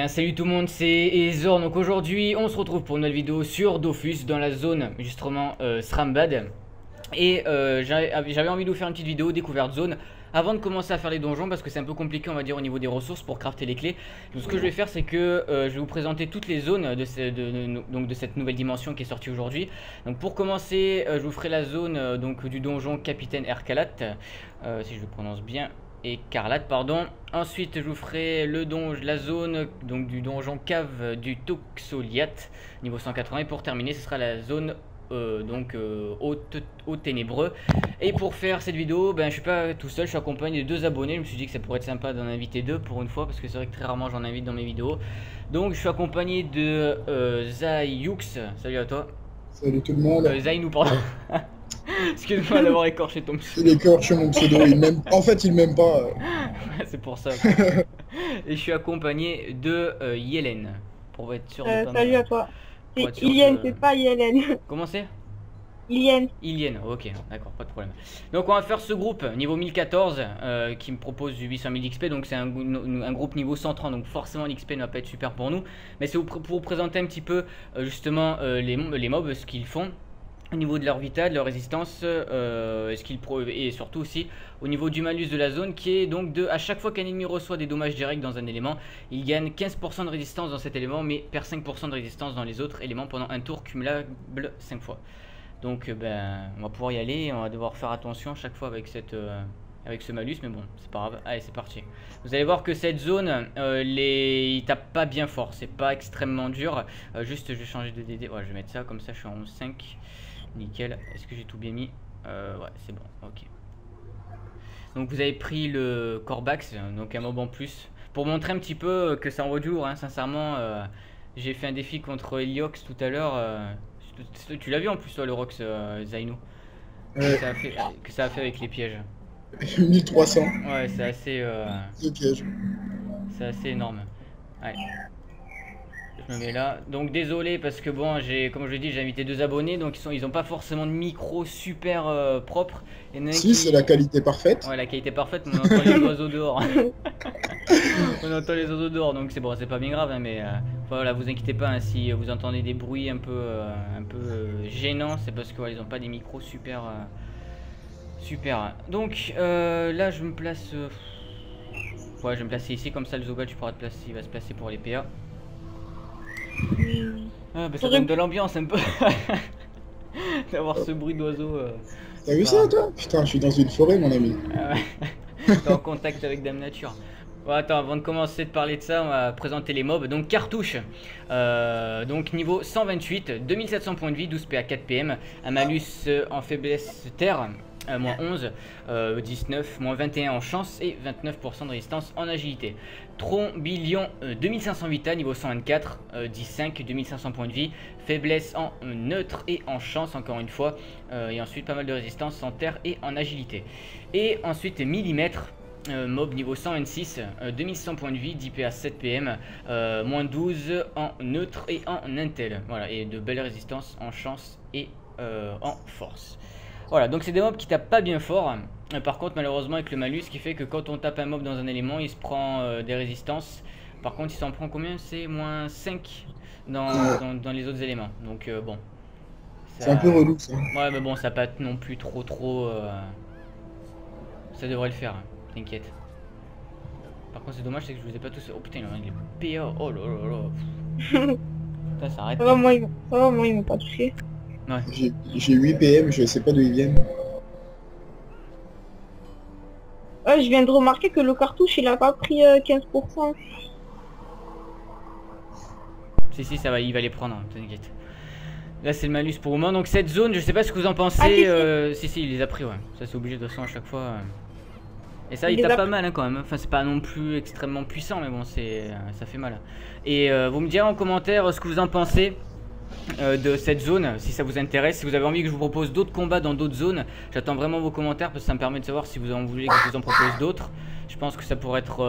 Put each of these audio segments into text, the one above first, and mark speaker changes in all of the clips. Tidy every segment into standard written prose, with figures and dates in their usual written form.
Speaker 1: bien salut tout le monde, c'est Ezor. Donc aujourd'hui on se retrouve pour une nouvelle vidéo sur Dofus dans la zone justement Srambad. Et j'avais envie de vous faire une petite vidéo découverte zone avant de commencer à faire les donjons, parce que c'est un peu compliqué on va dire au niveau des ressources pour crafter les clés. Donc ce que je vais faire c'est que je vais vous présenter toutes les zones de cette nouvelle dimension qui est sortie aujourd'hui. Donc pour commencer je vous ferai la zone donc du donjon Capitaine Erkalat, si je le prononce bien. Écarlate, pardon. Ensuite, je vous ferai la zone donc du donjon cave du Toxoliat, niveau 180. Et pour terminer, ce sera la zone haute ténébreux. Et pour faire cette vidéo, ben, je suis pas tout seul, je suis accompagné de deux abonnés. Je me suis dit que ça pourrait être sympa d'en inviter deux pour une fois, parce que c'est vrai que très rarement j'en invite dans mes vidéos. Donc, je suis accompagné de Zayux. Salut à toi.
Speaker 2: Salut tout le monde.
Speaker 1: Zaynou, pardon. Excuse-moi d'avoir écorché ton pseudo.
Speaker 2: Il écorche mon pseudo, en fait il m'aime pas.
Speaker 1: C'est pour ça. Et je suis accompagné de Yelen. Pour être sûr de pas
Speaker 3: salut à toi. C'est
Speaker 1: sûr
Speaker 3: Ilienne,
Speaker 1: de-
Speaker 3: c'est pas Yelen.
Speaker 1: Comment c'est?
Speaker 3: Ilienne.
Speaker 1: Ilienne, ok, d'accord, pas de problème. Donc on va faire ce groupe niveau 1014 qui me propose du 800 000 XP. Donc c'est un groupe niveau 130, donc forcément l'XP ne va pas être super pour nous. Mais c'est pour vous présenter un petit peu justement les mobs, ce qu'ils font au niveau de leur vital, de leur résistance, et surtout aussi au niveau du malus de la zone, qui est donc à chaque fois qu'un ennemi reçoit des dommages directs dans un élément, il gagne 15% de résistance dans cet élément, mais perd 5% de résistance dans les autres éléments pendant un tour cumulable 5 fois. Donc ben, on va pouvoir y aller, on va devoir faire attention chaque fois avec ce malus, mais bon, c'est pas grave. Allez, c'est parti. Vous allez voir que cette zone, il tape pas bien fort, c'est pas extrêmement dur. Juste, je vais changer de DD. Ouais, je vais mettre ça, comme ça je suis en 11.5. Nickel. Est-ce que j'ai tout bien mis? Ouais, c'est bon, ok. Donc vous avez pris le Corbax, donc un mob en plus. Pour montrer un petit peu que ça envoie du lourd, hein, sincèrement. J'ai fait un défi contre Heliox tout à l'heure. Tu l'as vu en plus toi le Rox, Zaino, que ça a fait avec les pièges.
Speaker 2: 1300.
Speaker 1: Ouais, c'est assez,
Speaker 2: Le piège.
Speaker 1: c'est assez énorme. Ouais. Je me mets là. Donc désolé parce que bon, comme je l'ai dit, j'ai invité deux abonnés, donc ils ont pas forcément de micro super propre. Il y en a un
Speaker 2: Si, c'est la qualité parfaite.
Speaker 1: Ouais, la qualité parfaite, mais on entend les oiseaux dehors. On entend les oiseaux dehors, donc c'est bon, c'est pas bien grave, hein, mais voilà, vous inquiétez pas, hein, si vous entendez des bruits un peu gênants, c'est parce qu'ils ont pas des micros super. Super. Donc là, je me place. Ouais, je vais me placer ici, comme ça le Zogal, il va se placer pour les PA. Ah, bah, ça donne de l'ambiance un peu. D'avoir ce bruit d'oiseau.
Speaker 2: T'as vu ça toi? Putain, je suis dans une forêt mon ami.
Speaker 1: T'es en contact avec Dame Nature. Bon, attends, avant de commencer de parler de ça, on va présenter les mobs. Donc cartouche, donc niveau 128, 2700 points de vie, 12 PA, 4 PM, un malus en faiblesse terre, moins 11, 19, moins 21 en chance et 29% de résistance en agilité. Trombilion, 2500 vita, niveau 124, 15, 2500 points de vie, faiblesse en neutre et en chance encore une fois, et ensuite pas mal de résistance en terre et en agilité. Et ensuite millimètre, mob niveau 126, 2100 points de vie, 10 PA, 7 PM, moins 12 en neutre et en intel. Voilà, et de belles résistances en chance et en force. Voilà, donc c'est des mobs qui tapent pas bien fort. Par contre, malheureusement, avec le malus, qui fait que quand on tape un mob dans un élément, il se prend des résistances. Par contre, il s'en prend combien? C'est moins 5 dans les autres éléments. Donc bon.
Speaker 2: C'est un peu relou ça.
Speaker 1: Ouais, mais bon, ça pas non plus trop. Ça devrait le faire, t'inquiète. Par contre, c'est dommage, c'est que je vous ai pas tous. Oh putain, il est PA. Oh là là là. Putain, ça arrête.
Speaker 3: Ça va, moi, il m'a pas touché.
Speaker 1: Ouais.
Speaker 2: J'ai 8 PM, je sais pas d'où ils viennent.
Speaker 3: Ouais, je viens de remarquer que le cartouche, il a pas pris 15%.
Speaker 1: Si, ça va, il va les prendre, hein, t'inquiète. Là, c'est le malus pour le moment. Donc, cette zone, je sais pas ce que vous en pensez. Si, il les a pris, ouais. Ça, c'est obligé de toute façon à chaque fois. Et ça, il tape pas mal hein, quand même. Enfin, c'est pas non plus extrêmement puissant, mais bon, ça fait mal. Et vous me direz en commentaire ce que vous en pensez de cette zone, si ça vous intéresse. Si vous avez envie que je vous propose d'autres combats dans d'autres zones, j'attends vraiment vos commentaires parce que ça me permet de savoir si vous en voulez que je vous en propose d'autres. Je pense que ça pourrait être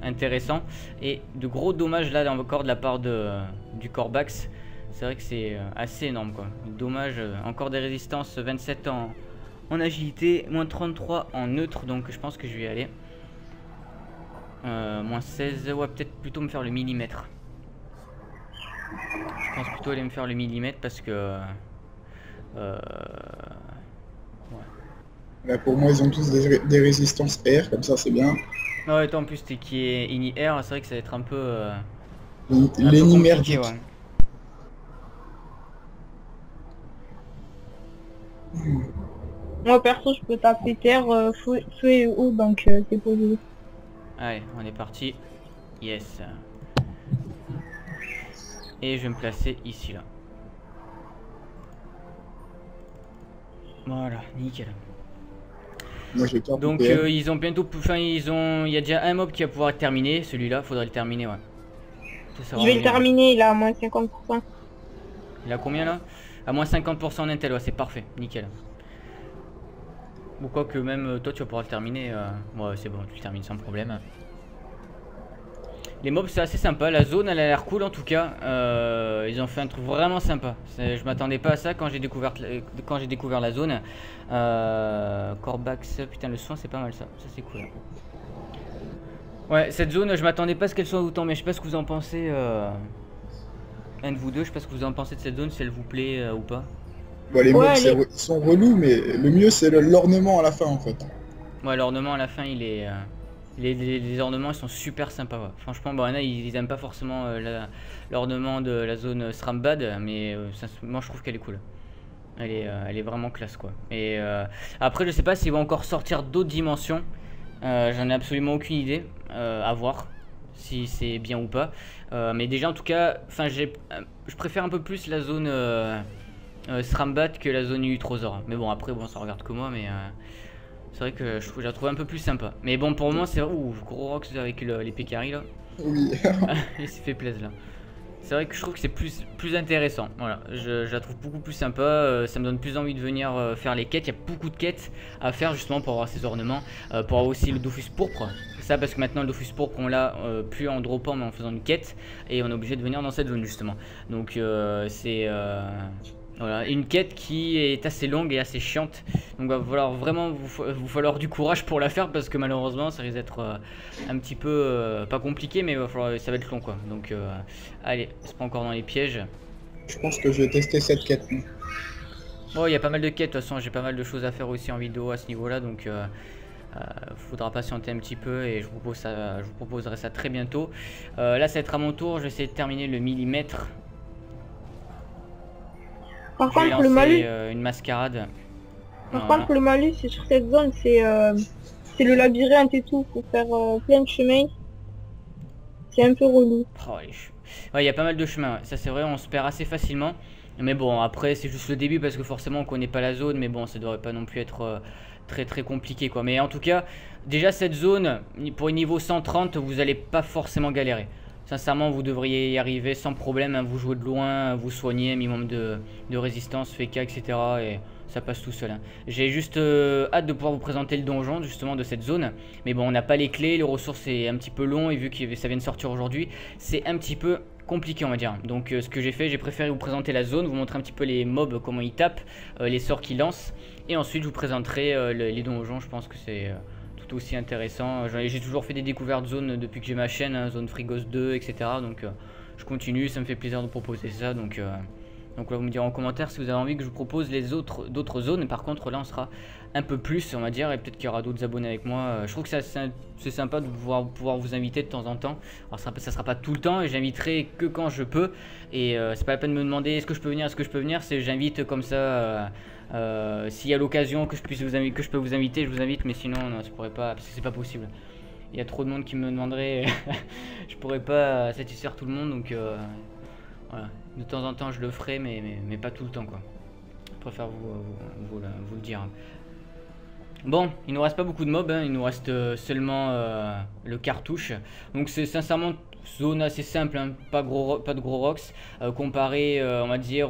Speaker 1: intéressant. Et de gros dommages là encore de la part du Corbax. C'est vrai que c'est assez énorme quoi. Dommage, encore des résistances, 27 en agilité, moins 33 en neutre, donc je pense que je vais y aller. Moins 16, ouais, peut-être plutôt me faire le millimètre. Je pense plutôt aller me faire le millimètre parce que... ouais.
Speaker 2: Là, pour moi, ils ont tous des résistances R, comme ça, c'est bien.
Speaker 1: Ah ouais, toi en plus, t'es qui est ini air, c'est vrai que ça va être un peu
Speaker 2: Lenny
Speaker 1: compliqué,
Speaker 2: merdique.
Speaker 1: ouais.
Speaker 3: Moi perso, je peux taper terre, feu et eau, donc c'est pour vous.
Speaker 1: Allez, on est parti. Yes. Et je vais me placer ici, là. Voilà, nickel.
Speaker 2: Moi, j'ai 40
Speaker 1: Donc
Speaker 2: PM.
Speaker 1: ils ont bientôt... Enfin, il y a déjà un mob qui va pouvoir être terminé. Celui-là, faudrait le terminer, ouais. Ça
Speaker 3: Je vais le
Speaker 1: bien.
Speaker 3: terminer, il a à moins 50%.
Speaker 1: Il a combien, là? À moins 50% en intel, ouais, c'est parfait. Nickel. Ou quoi que même toi, tu vas pouvoir le terminer. Ouais, c'est bon, tu le termines sans problème. Les mobs c'est assez sympa, la zone elle a l'air cool en tout cas, ils ont fait un truc vraiment sympa, je m'attendais pas à ça quand j'ai découvert la zone. Corbax, putain le soin c'est pas mal ça c'est cool. Ouais cette zone je m'attendais pas à ce qu'elle soit autant, mais je sais pas ce que vous en pensez, un de vous deux, je sais pas ce que vous en pensez de cette zone, si elle vous plaît ou pas.
Speaker 2: Bon, les
Speaker 3: Ouais,
Speaker 2: mobs, ils sont relous, mais le mieux, c'est l'ornement à la fin, en fait.
Speaker 1: Ouais l'ornement à la fin il est... Les ornements ils sont super sympas, ouais. Franchement bon, ils aiment pas forcément l'ornement de la zone Srambad, mais moi je trouve qu'elle est cool. Elle est vraiment classe quoi. Et après je sais pas s'ils vont encore sortir d'autres dimensions, j'en ai absolument aucune idée, à voir si c'est bien ou pas. Mais déjà en tout cas, je préfère un peu plus la zone Srambad que la zone Utrosaur. Mais bon après bon ça regarde que moi, mais... c'est vrai que je la trouve un peu plus sympa. Mais bon, pour moi, c'est... Ouh, gros rocks avec les Pekari, là.
Speaker 2: Oui.
Speaker 1: Il s'est fait plaisir, là. C'est vrai que je trouve que c'est plus intéressant. Voilà, je la trouve beaucoup plus sympa. Ça me donne plus envie de venir faire les quêtes. Il y a beaucoup de quêtes à faire, justement, pour avoir ces ornements. Pour avoir aussi le Dofus pourpre. Ça, parce que maintenant, le Dofus pourpre, on l'a plus en droppant, mais en faisant une quête. Et on est obligé de venir dans cette zone, justement. Donc, c'est... voilà, une quête qui est assez longue et assez chiante. Donc va falloir vraiment vous falloir du courage pour la faire, parce que malheureusement ça risque d'être un petit peu pas compliqué, mais ça va être long quoi. Donc allez, c'est pas encore dans les pièges.
Speaker 2: Je pense que je vais tester cette quête.
Speaker 1: Bon, il y a pas mal de quêtes, de toute façon j'ai pas mal de choses à faire aussi en vidéo à ce niveau là, donc faudra patienter un petit peu et je vous proposerai ça très bientôt. Là ça va être à mon tour, je vais essayer de terminer le millimètre.
Speaker 3: Par
Speaker 1: Je vais
Speaker 3: contre, le
Speaker 1: lancer,
Speaker 3: malus,
Speaker 1: une mascarade.
Speaker 3: par
Speaker 1: Voilà.
Speaker 3: contre, le malus, c'est sur cette zone, c'est le labyrinthe et tout, faut faire plein de chemins. C'est un peu relou.
Speaker 1: Oh, ouais, il y a pas mal de chemins, ouais. Ça c'est vrai, on se perd assez facilement. Mais bon, après c'est juste le début parce que forcément on connaît pas la zone, mais bon, ça devrait pas non plus être très compliqué quoi. Mais en tout cas, déjà cette zone, pour une niveau 130, vous allez pas forcément galérer. Sincèrement, vous devriez y arriver sans problème, hein. Vous jouez de loin, vous soignez, minimum de résistance, FK, etc. Et ça passe tout seul, hein. J'ai juste hâte de pouvoir vous présenter le donjon justement de cette zone. Mais bon, on n'a pas les clés, les ressources c'est un petit peu long. Et vu que ça vient de sortir aujourd'hui, c'est un petit peu compliqué on va dire. Donc ce que j'ai fait, j'ai préféré vous présenter la zone, vous montrer un petit peu les mobs, comment ils tapent, les sorts qu'ils lancent. Et ensuite je vous présenterai les donjons, je pense que c'est... tout aussi intéressant. J'ai toujours fait des découvertes zones depuis que j'ai ma chaîne, hein, zone Frigos 2, etc. Donc je continue, ça me fait plaisir de proposer ça. Donc là vous me direz en commentaire si vous avez envie que je vous propose d'autres zones. Par contre là on sera un peu plus on va dire, et peut-être qu'il y aura d'autres abonnés avec moi. Je trouve que c'est sympa de pouvoir vous inviter de temps en temps. Alors ça sera pas tout le temps et j'inviterai que quand je peux. Et c'est pas la peine de me demander est-ce que je peux venir, c'est j'invite comme ça. S'il y a l'occasion que je peux vous inviter, je vous invite, mais sinon non, je pourrais pas parce que c'est pas possible. Il y a trop de monde qui me demanderait, je pourrais pas satisfaire tout le monde, donc voilà. De temps en temps je le ferai, mais pas tout le temps quoi. Je préfère vous le dire. Bon, il nous reste pas beaucoup de mobs, hein. Il nous reste seulement le cartouche. Donc c'est sincèrement zone assez simple, hein. Pas de gros rocks comparé on va dire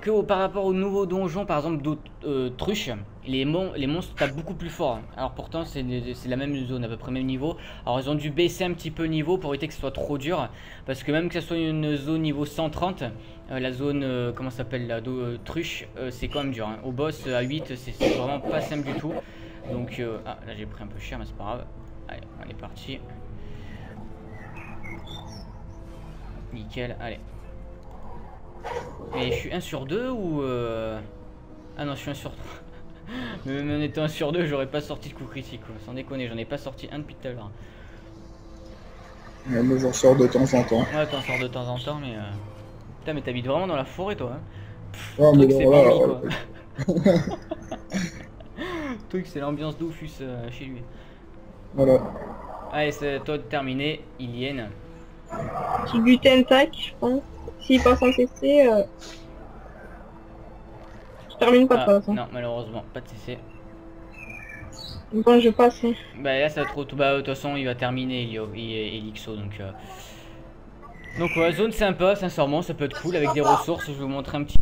Speaker 1: que par rapport aux nouveaux donjons par exemple d'autres truches, les monstres tapent beaucoup plus fort, hein. Alors pourtant c'est la même zone, à peu près même niveau. Alors ils ont dû baisser un petit peu le niveau pour éviter que ce soit trop dur, parce que même que ce soit une zone niveau 130, la zone comment ça s'appelle la truche, c'est quand même dur, hein. Au boss à 8 c'est vraiment pas simple du tout. Donc ah là j'ai pris un peu cher mais c'est pas grave. Allez, on est parti. Nickel, allez. Et je suis 1 sur 2 ou... Ah non, je suis 1 sur 3. Mais même en étant 1 sur 2, j'aurais pas sorti de coup critique, quoi. Sans déconner, j'en ai pas sorti un depuis tout à l'heure.
Speaker 2: Ouais, mais j'en sors de temps en temps.
Speaker 1: Ouais, t'en sors de temps en temps, mais... Putain, mais t'habites vraiment dans la forêt, toi, hein.
Speaker 2: Ouais, mais
Speaker 1: Truc, c'est
Speaker 2: bon, là,
Speaker 1: Bambi, quoi. Truc, c'est l'ambiance d'Oufus chez lui.
Speaker 2: voilà.
Speaker 1: Allez, c'est toi de terminer, Ilienne.
Speaker 3: Petit gluten tac, je pense. S'il passe en CC, je termine pas de
Speaker 1: Ah,
Speaker 3: façon.
Speaker 1: non, malheureusement, pas de CC.
Speaker 3: Bon, je passe.
Speaker 1: Bah là, ça va trop... Bah, de toute façon, il va terminer, Elixo, donc... Donc, ouais, zone sympa, sincèrement, ça peut être cool, avec des ressources. Je vais vous montrer un petit...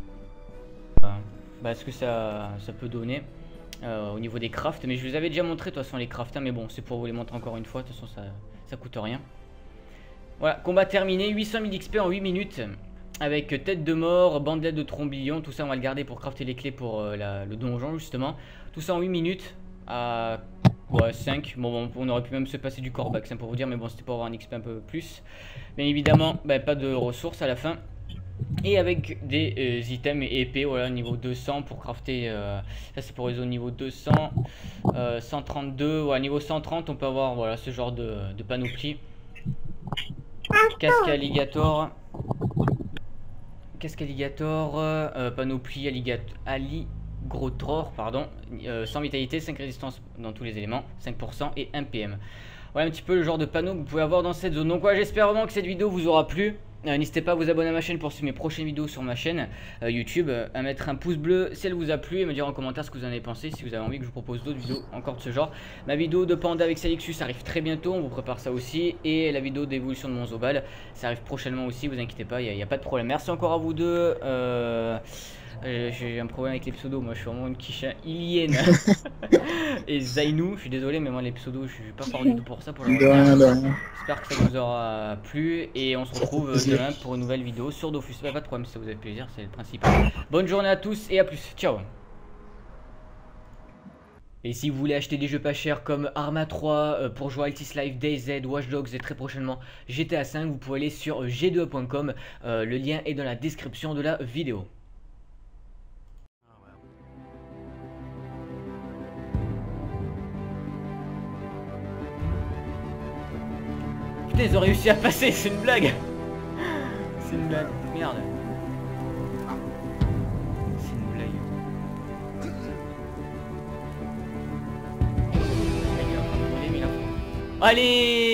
Speaker 1: bah, ce que ça peut donner au niveau des crafts. Mais je vous avais déjà montré, de toute façon, les crafts, hein, mais bon, c'est pour vous les montrer encore une fois. De toute façon, ça coûte rien. Voilà, combat terminé, 800 000 XP en 8 minutes. Avec tête de mort, bandelette de trombillon, tout ça on va le garder pour crafter les clés pour le donjon justement. Tout ça en 8 minutes à ouais, 5. Bon, on aurait pu même se passer du corbax, hein, pour vous dire, mais bon, c'était pour avoir un XP un peu plus. Bien évidemment, bah, pas de ressources à la fin. Et avec des items et épées, voilà, niveau 200 pour crafter. Ça c'est pour les zones niveau 200, 132, ouais, niveau 130 on peut avoir voilà, ce genre de panoplie. Casque alligator. Casque alligator, panoplie alligator, pardon, 100 vitalité, 5 résistance dans tous les éléments, 5% et 1 PM. Voilà un petit peu le genre de panneau que vous pouvez avoir dans cette zone. Donc ouais, j'espère vraiment que cette vidéo vous aura plu. N'hésitez pas à vous abonner à ma chaîne pour suivre mes prochaines vidéos sur ma chaîne YouTube, à mettre un pouce bleu si elle vous a plu et me dire en commentaire ce que vous en avez pensé, si vous avez envie que je vous propose d'autres vidéos encore de ce genre. Ma vidéo de panda avec Salixus arrive très bientôt, on vous prépare ça aussi, et la vidéo d'évolution de mon Zobal, ça arrive prochainement aussi, vous inquiétez pas, il n'y a pas de problème. Merci encore à vous deux. J'ai un problème avec les pseudos, moi je suis vraiment une quiche Ilienne et Zainou, je suis désolé mais moi les pseudos je suis pas fort du tout pour ça.
Speaker 2: De rien, de rien.
Speaker 1: J'espère que ça vous aura plu et on se retrouve demain pour une nouvelle vidéo sur Dofus. Pas de problème, si ça vous fait plaisir, c'est le principal. Bonne journée à tous et à plus, ciao. Et si vous voulez acheter des jeux pas chers comme Arma 3 pour jouer à Altis Life, DayZ, Watch Dogs et très prochainement GTA 5, vous pouvez aller sur g2.com, le lien est dans la description de la vidéo. Putain, ils ont réussi à passer, c'est une blague. C'est une blague, merde. C'est une blague. Allez.